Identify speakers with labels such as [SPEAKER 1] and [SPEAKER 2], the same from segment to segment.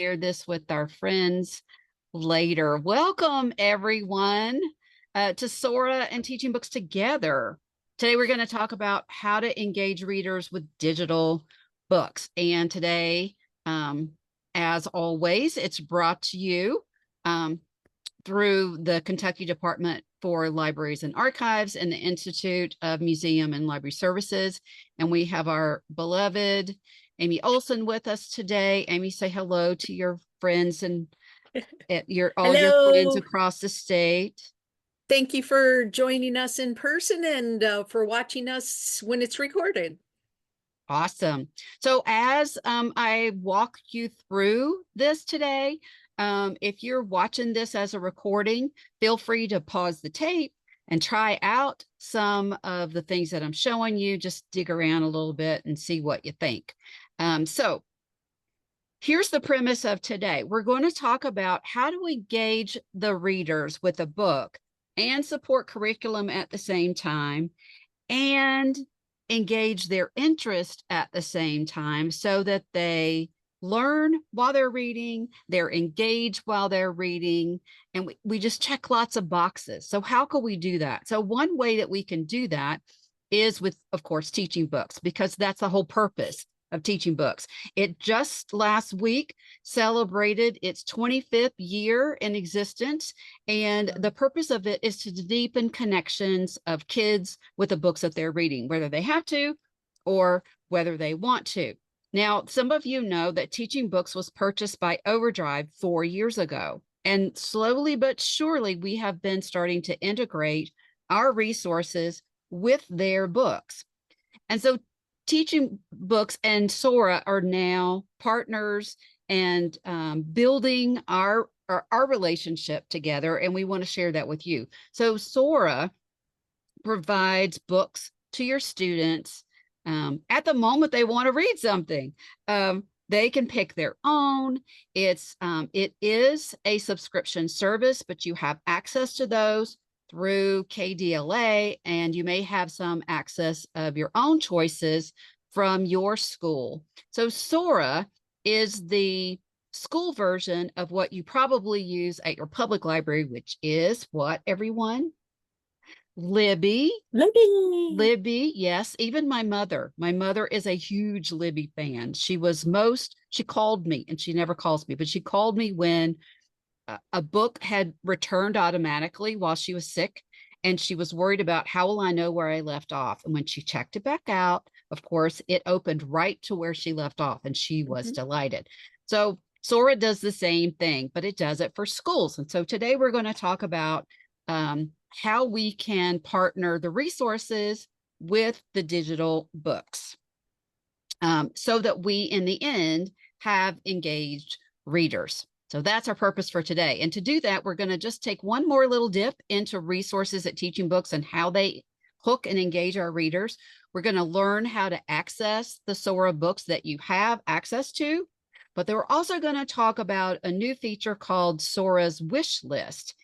[SPEAKER 1] share this with our friends later. Welcome, everyone, to Sora and Teaching Books Together. Today, we're going to talk about how to engage readers with digital books. And today, as always, it's brought to you through the Kentucky Department for Libraries and Archives and the Institute of Museum and Library Services. And we have our beloved Amy Olson with us today. Amy, say hello to your friends and all your friends across the state.
[SPEAKER 2] Thank you for joining us in person and for watching us when it's recorded.
[SPEAKER 1] Awesome. So as I walk you through this today, if you're watching this as a recording, feel free to pause the tape and try out some of the things that I'm showing you. Just dig around a little bit and see what you think. So here's the premise of today. We're going to talk about how to engage the readers with a book and support curriculum at the same time and engage their interest at the same time so that they learn while they're reading, they're engaged while they're reading, and we just check lots of boxes. So how can we do that? So one way that we can do that is with, of course, teaching books, because that's the whole purpose of teaching books. It just last week celebrated its 25th year in existence. And the purpose of it is to deepen connections of kids with the books that they're reading, whether they have to or whether they want to. Now, some of you know that Teaching Books was purchased by OverDrive 4 years ago. And slowly but surely, we have been starting to integrate our resources with their books. And so Teaching Books and Sora are now partners and building our relationship together, and we want to share that with you. So Sora provides books to your students at the moment they want to read something. They can pick their own. It is a subscription service, but you have access to those through KDLA, and you may have some access of your own choices from your school. So Sora is the school version of what you probably use at your public library, which is what, everyone? Libby. Yes. Even my mother is a huge Libby fan. She called me, and she never calls me, but she called me when a book had returned automatically while she was sick, and she was worried about how will I know where I left off. And when she checked it back out, of course, it opened right to where she left off, and she was delighted. So Sora does the same thing, but it does it for schools. And so today we're going to talk about how we can partner the resources with the digital books so that we, in the end, have engaged readers. So that's our purpose for today. And to do that, we're going to just take one more little dip into resources at Teaching Books and how they hook and engage our readers. We're going to learn how to access the Sora books that you have access to, but we're also going to talk about a new feature called Sora's Wish List.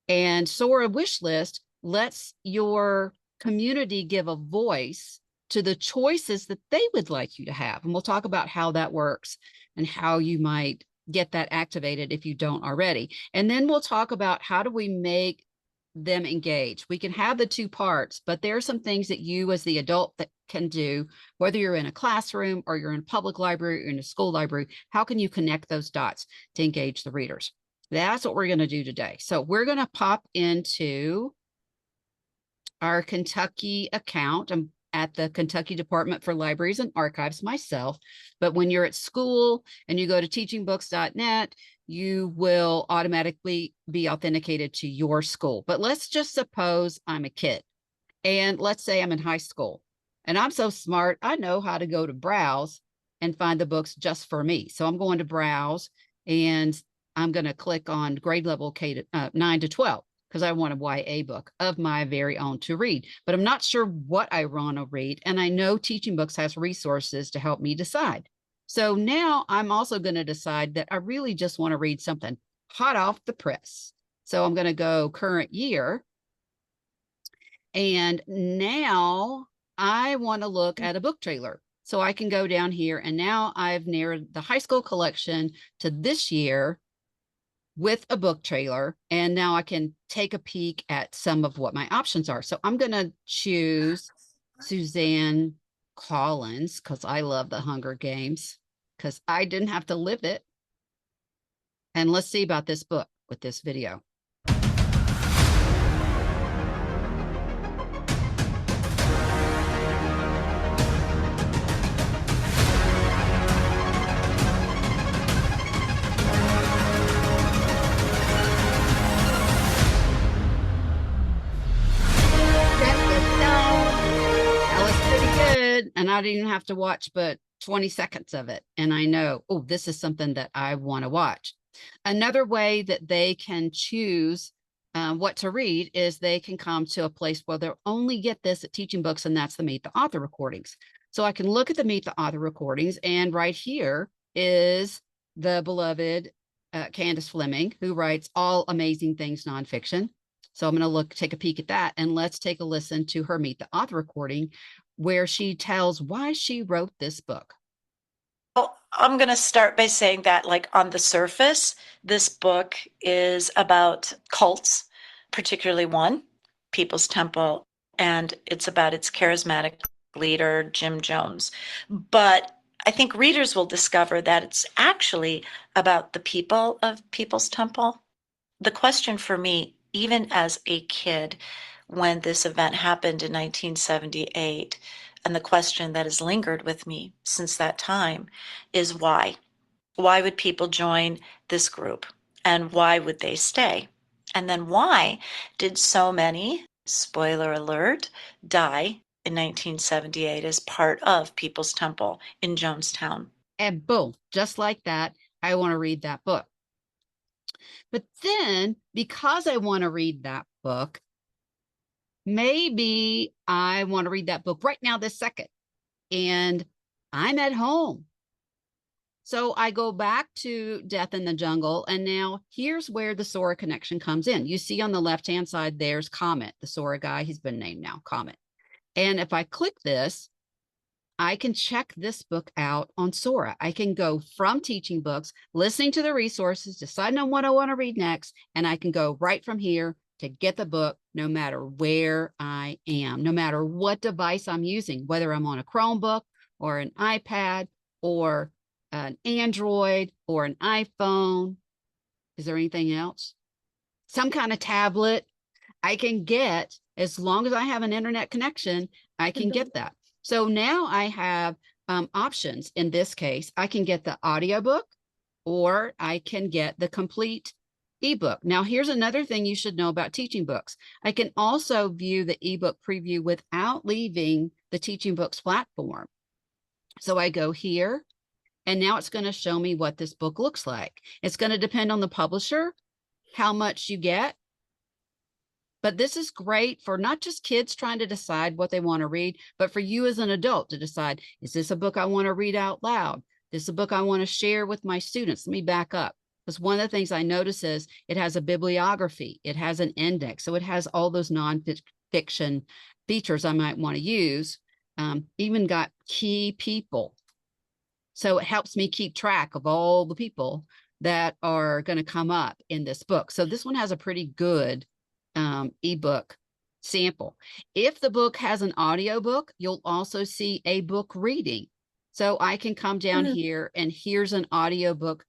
[SPEAKER 1] And Sora Wish List lets your community give a voice to the choices that they would like you to have. And we'll talk about how that works and how you might get that activated if you don't already. And then we'll talk about how do we make them engage. We can have the two parts, but there are some things that you as the adult that can do, whether you're in a classroom or you're in a public library or in a school library. How can you connect those dots to engage the readers? That's what we're going to do today. So we're going to pop into our Kentucky account. I'm at the Kentucky Department for Libraries and Archives myself, but when you're at school and you go to teachingbooks.net, you will automatically be authenticated to your school. But let's just suppose I'm a kid, and let's say I'm in high school, and I'm so smart, I know how to go to browse and find the books just for me. So I'm going to browse, and I'm going to click on grade level K to 9 to 12. Because I want a YA book of my very own to read, but I'm not sure what I want to read. And I know Teaching Books has resources to help me decide. So now I'm also going to decide that I really just want to read something hot off the press. So I'm going to go current year. And now I want to look at a book trailer. So I can go down here, and now I've narrowed the high school collection to this year with a book trailer. And now I can take a peek at some of what my options are. So I'm going to choose Suzanne Collins because I love the Hunger Games because I didn't have to live it. And let's see about this book with this video. And I didn't even have to watch but 20 seconds of it. And I know, oh, this is something that I want to watch. Another way that they can choose what to read is they can come to a place where they'll only get this at TeachingBooks, and that's the Meet the Author recordings. So I can look at the Meet the Author recordings, and right here is the beloved Candace Fleming, who writes all amazing things nonfiction. So I'm going to take a peek at that, and let's take a listen to her Meet the Author recording, where she tells why she wrote this book.
[SPEAKER 3] Well, I'm going to start by saying that, like, on the surface, this book is about cults, particularly one, People's Temple, and it's about its charismatic leader, Jim Jones. But I think readers will discover that it's actually about the people of People's Temple. The question for me, even as a kid, when this event happened in 1978, and the question that has lingered with me since that time is why? Why would people join this group? And why would they stay? And then why did so many, spoiler alert, die in 1978 as part of People's Temple in Jonestown?
[SPEAKER 1] And boom, just like that, I want to read that book. But then, because I want to read that book, maybe I want to read that book right now, this second, and I'm at home. So I go back to Death in the Jungle, and now here's where the Sora connection comes in. You see on the left-hand side, there's Comet, the Sora guy. He's been named now, Comet. And if I click this, I can check this book out on Sora. I can go from TeachingBooks, listening to the resources, deciding on what I want to read next, and I can go right from here to get the book no matter where I am, no matter what device I'm using, whether I'm on a Chromebook or an iPad or an Android or an iPhone. Is there anything else? Some kind of tablet. I can get, as long as I have an internet connection, I can get that. So now I have options. In this case, I can get the audiobook or I can get the complete ebook. Now, here's another thing you should know about TeachingBooks. I can also view the ebook preview without leaving the TeachingBooks platform. So I go here, and now it's going to show me what this book looks like. It's going to depend on the publisher, how much you get. But this is great for not just kids trying to decide what they want to read, but for you as an adult to decide, is this a book I want to read out loud? This is a book I want to share with my students. Let me back up. Because one of the things I notice is it has a bibliography. It has an index. So it has all those nonfiction features I might want to use. Even got key people. So it helps me keep track of all the people that are going to come up in this book. So this one has a pretty good ebook sample. If the book has an audiobook, you'll also see a book reading. So I can come down here, and here's an audiobook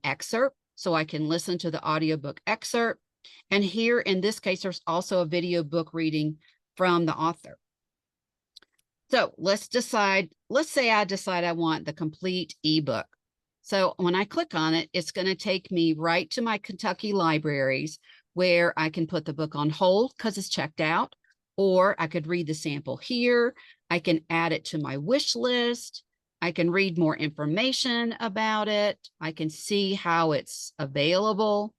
[SPEAKER 1] excerpt. So I can listen to the audiobook excerpt. And here in this case, there's also a video book reading from the author. So let's say I decide I want the complete ebook. So when I click on it, it's going to take me right to my Kentucky libraries, where I can put the book on hold because it's checked out, or I could read the sample here. I can add it to my wish list. I can read more information about it. I can see how it's available.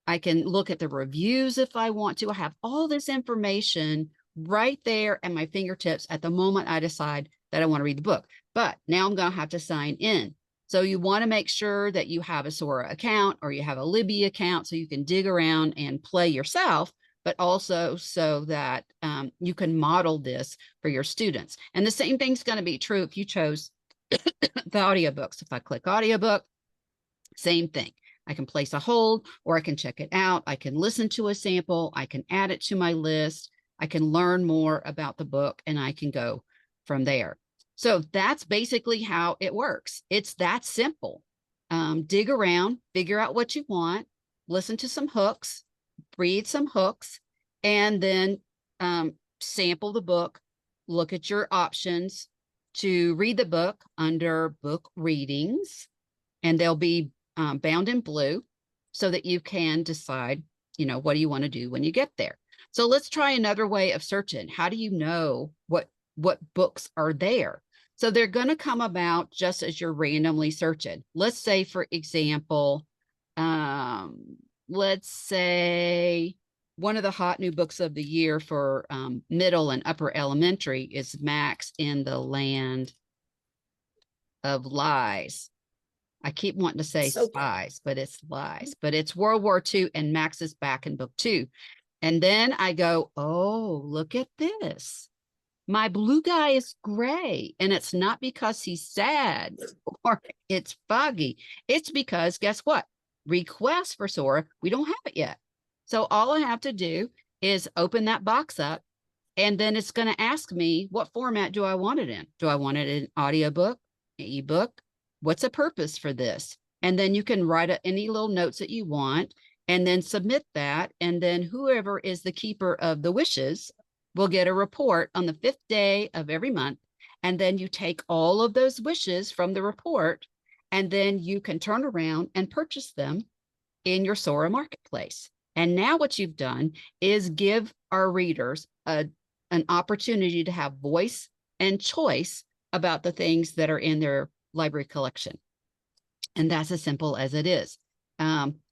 [SPEAKER 1] I can look at the reviews if I want to. I have all this information right there at my fingertips at the moment I decide that I want to read the book. But now I'm going to have to sign in. So you want to make sure that you have a Sora account or you have a Libby account so you can dig around and play yourself. but also so that you can model this for your students. And the same thing's going to be true if you chose the audiobooks. If I click audiobook, same thing. I can place a hold, or I can check it out. I can listen to a sample. I can add it to my list. I can learn more about the book, and I can go from there. So that's basically how it works. It's that simple. Dig around, figure out what you want, listen to some hooks, read some hooks, and then sample the book, look at your options to read the book under book readings, and they'll be bound in blue so that you can decide, what do you want to do when you get there. So let's try another way of searching. How do you know what books are there? So they're going to come about just as you're randomly searching. Let's say, for example, let's say one of the hot new books of the year for middle and upper elementary is Max in the Land of Lies. I keep wanting to say spies, but it's lies. But it's World War II, and Max is back in book 2. And then I go, oh, look at this. My blue guy is gray, and it's not because he's sad or it's foggy. It's because, guess what? Request for Sora, we don't have it yet. So all I have to do is open that box up, and then it's going to ask me, what format do I want it in? Do I want it in audiobook, ebook? What's the purpose for this? And then you can write any little notes that you want, and then submit that. And then whoever is the keeper of the wishes will get a report on the 5th day of every month. And then you take all of those wishes from the report, and then you can turn around and purchase them in your Sora marketplace. And now what you've done is give our readers an opportunity to have voice and choice about the things that are in their library collection. And that's as simple as it is.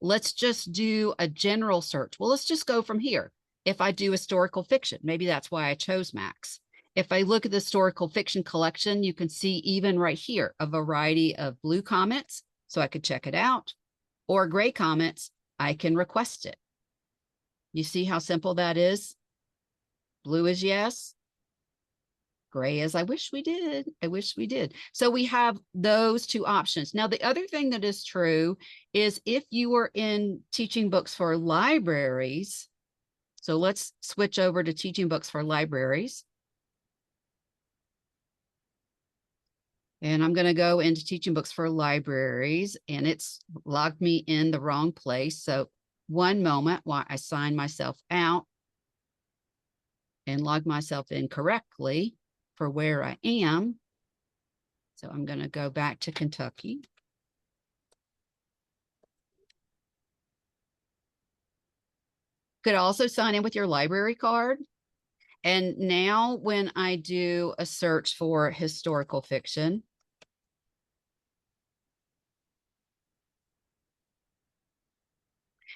[SPEAKER 1] Let's just do a general search. Well, let's just go from here. If I do historical fiction, maybe that's why I chose Max. If I look at the historical fiction collection, you can see even right here a variety of blue comments, so I could check it out, or gray comments, I can request it. You see how simple that is? Blue is yes. Gray is I wish we did. I wish we did. So we have those two options. Now, the other thing that is true is if you are in Teaching Books for Libraries, so let's switch over to Teaching Books for Libraries. And I'm going to go into Teaching Books for Libraries, and it's logged me in the wrong place. So one moment while I sign myself out and log myself in correctly for where I am. So I'm going to go back to Kentucky. Could also sign in with your library card. And now when I do a search for historical fiction,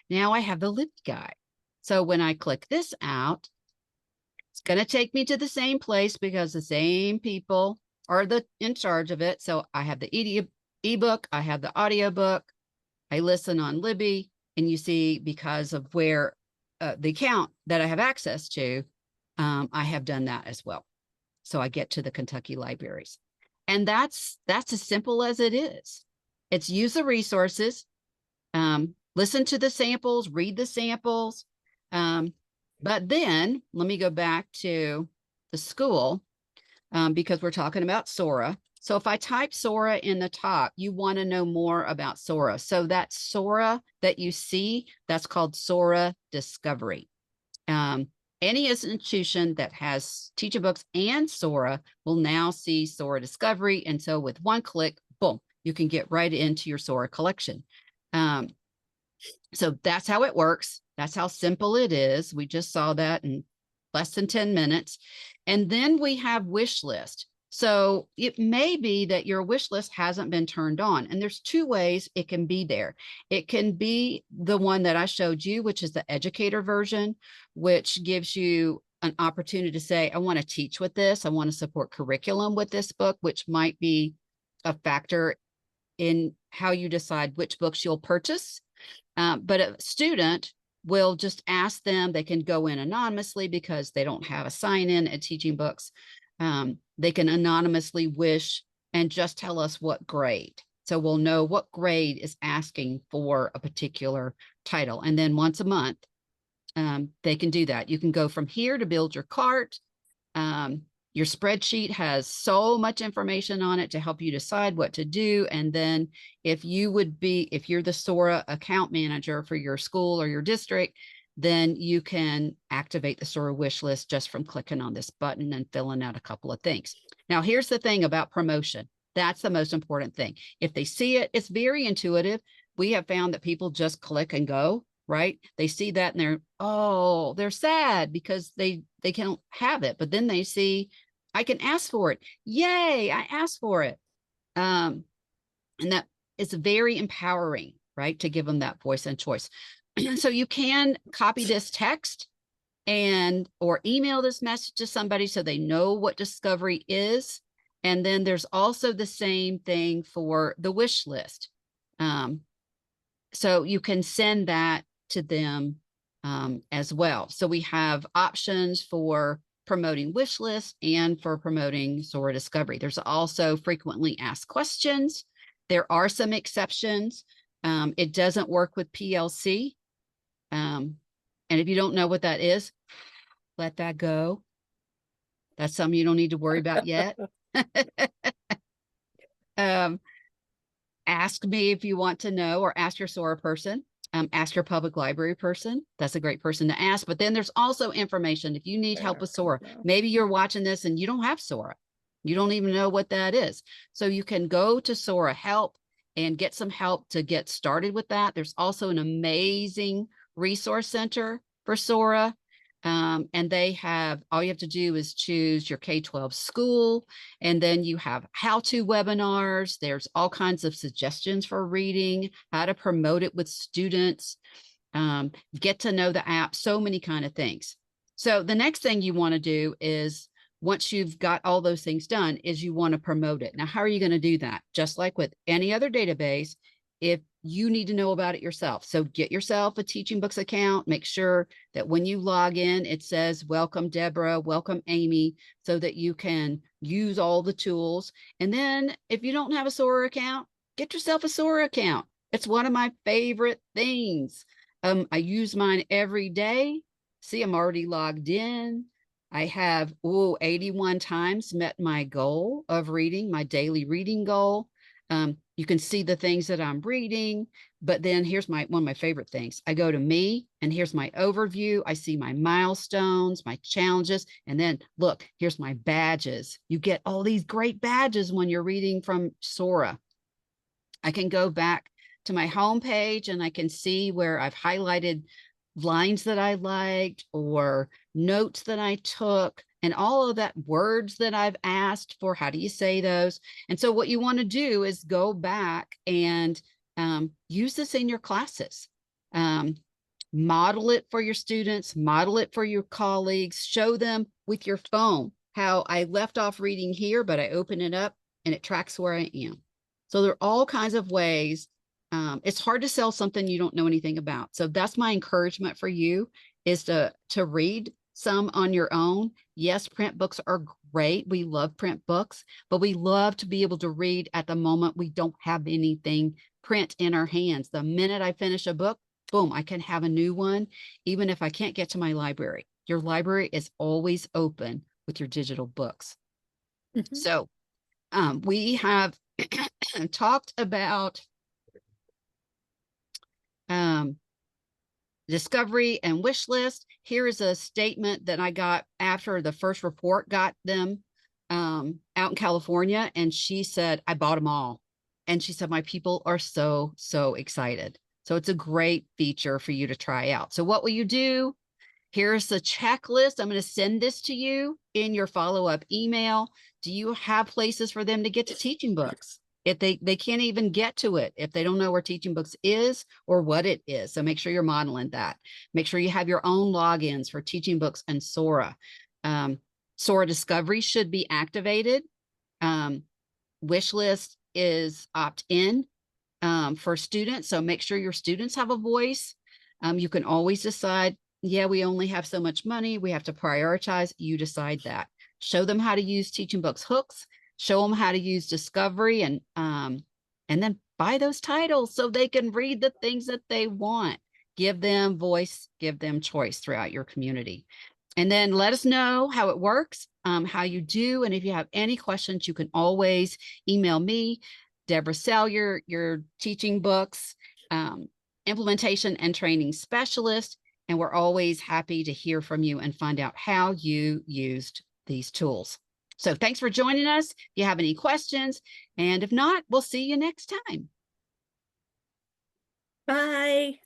[SPEAKER 1] now I have the Libby guide. So when I click this out, it's going to take me to the same place because the same people are in charge of it. So I have the ebook, I have the audiobook, I listen on Libby, and you see because of where the account that I have access to, I have done that as well. So I get to the Kentucky libraries. And that's as simple as it is. It's use the resources, listen to the samples, read the samples. But then let me go back to the school because we're talking about Sora. So if I type Sora in the top, you want to know more about Sora. So that Sora that you see, that's called Sora Discovery. Any institution that has TeachingBooks and Sora will now see Sora Discovery. And so with one click, boom, you can get right into your Sora collection. So that's how it works. That's how simple it is. We just saw that in less than 10 minutes. And then we have wish list. So it may be that your wish list hasn't been turned on. And there's two ways it can be there. It can be the one that I showed you, which is the educator version, which gives you an opportunity to say, I want to teach with this. I want to support curriculum with this book, which might be a factor in how you decide which books you'll purchase. But a student, will just ask them. They can go in anonymously because they don't have a sign in at TeachingBooks. They can anonymously wish and just tell us what grade. So we'll know what grade is asking for a particular title. And then once a month, they can do that. You can go from here to build your cart. Your spreadsheet has so much information on it to help you decide what to do. And then if you're the Sora account manager for your school or your district, then you can activate the Sora wish list just from clicking on this button and filling out a couple of things. Now, here's the thing about promotion. That's the most important thing. If they see it, it's very intuitive. We have found that people just click and go, right? They see that and they're sad because they can't have it. But then they see, I can ask for it. Yay, I asked for it. And that is very empowering, right? To give them that voice and choice. So you can copy this text or email this message to somebody so they know what discovery is. And then there's also the same thing for the wish list. So you can send that to them as well. So we have options for promoting wish lists and for promoting Sora discovery. There's also frequently asked questions. There are some exceptions. It doesn't work with PLC. And if you don't know what that is, let that go. That's something you don't need to worry about yet. Ask me if you want to know, or ask your Sora person. Ask your public library person. That's a great person to ask. But then there's also information. If you need help with Sora, maybe you're watching this and you don't have Sora. You don't even know what that is. So you can go to Sora Help and get some help to get started with that. There's also an amazing resource center for Sora. And they have, all you have to do is choose your K-12 school, and then you have how-to webinars. There's all kinds of suggestions for reading, how to promote it with students, get to know the app, so many kind of things. So the next thing you want to do is, once you've got all those things done, is you want to promote it. Now, how are you going to do that? Just like with any other database, if you need to know about it yourself. So get yourself a TeachingBooks account. Make sure that when you log in, it says, welcome, Deborah, welcome, Amy, so that you can use all the tools. And then if you don't have a Sora account, get yourself a Sora account. It's one of my favorite things. I use mine every day. See, I'm already logged in. I have 81 times met my goal of reading, my daily reading goal. You can see the things that I'm reading, but then here's one of my favorite things. I go to me, and here's my overview. I see my milestones, my challenges, and then look, here's my badges. You get all these great badges when you're reading from Sora. I can go back to my home page and I can see where I've highlighted lines that I liked or notes that I took, and all of that, words that I've asked for, how do you say those? And so what you want to do is go back and use this in your classes. Model it for your students, model it for your colleagues, show them with your phone how I left off reading here, but I open it up and it tracks where I am. So there are all kinds of ways. It's hard to sell something you don't know anything about. So that's my encouragement for you, is to read some on your own. Yes, print books are great. We love print books, but we love to be able to read at the moment we don't have anything print in our hands. The minute I finish a book, boom, I can have a new one, even if I can't get to my library. Your library is always open with your digital books. Mm-hmm. So we have talked about discovery and wish list. Here is a statement that I got after the first report got them out in California. And she said, I bought them all. And she said, my people are so, so excited. So it's a great feature for you to try out. So what will you do? Here's the checklist. I'm going to send this to you in your follow-up email. Do you have places for them to get to TeachingBooks? If they can't even get to it, if they don't know where TeachingBooks is or what it is. So make sure you're modeling that. Make sure you have your own logins for TeachingBooks and Sora. Sora Discovery should be activated. Wish list is opt-in for students. So make sure your students have a voice. You can always decide, yeah, we only have so much money. We have to prioritize. You decide that. Show them how to use TeachingBooks hooks. Show them how to use discovery, and then buy those titles so they can read the things that they want. Give them voice, give them choice throughout your community. And then let us know how it works, how you do. And if you have any questions, you can always email me, Deborah Salyer, your TeachingBooks implementation and training specialist. And we're always happy to hear from you and find out how you used these tools. So thanks for joining us. If you have any questions, and if not, we'll see you next time.
[SPEAKER 2] Bye.